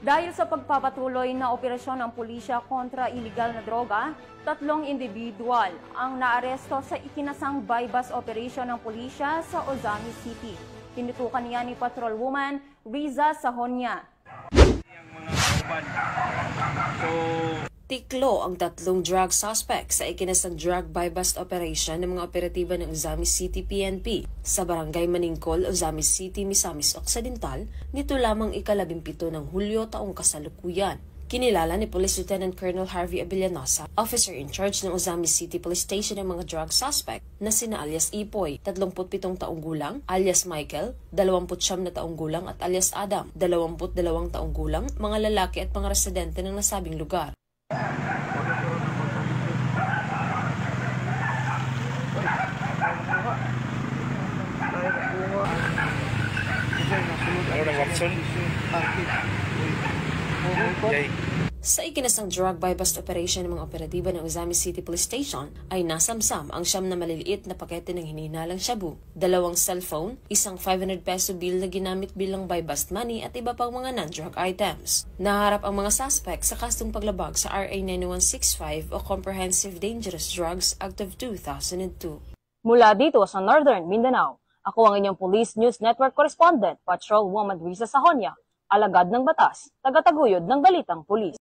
Dahil sa pagpapatuloy na operasyon ng pulisya kontra iligal na droga, 3 individual ang naaresto sa ikinasang bypass operation ng pulisya sa Ozamis City. Tinutukan niya ni Patrolwoman Riza Sahonia. Tiklo ang 3 drug suspects sa ikinasang drug buy-bust operation ng mga operatiba ng Ozamis City PNP sa Barangay Maningkol, Ozamis City, Misamis Occidental nito lamang ika-17 ng Hulyo taong kasalukuyan. Kinilala ni Police Lieutenant Colonel Harvey Abellanosa, officer in charge ng Ozamis City Police Station ng mga drug suspect na sina alias Ipoy, 37 taong gulang, alias Michael, 29 na taong gulang at alias Adam, 22 taong gulang, mga lalaki at mga residente ng nasabing lugar. Sa ikinasang drug buy-bust operation ng mga operatiba ng Ozamis City Police Station ay nasamsam ang 9 na maliliit na pakete ng hinihinalang shabu, 2 cellphone, isang 500 peso bill na ginamit bilang buy-bust money at iba pang mga non-drug items. Naharap ang mga suspect sa kasong paglabag sa RA 9165 o Comprehensive Dangerous Drugs Act of 2002. Mula dito sa Northern Mindanao, ako ang inyong Police News Network Correspondent, Patrolwoman Riza Sahonia, alagad ng batas, tagataguyod ng balitang pulis.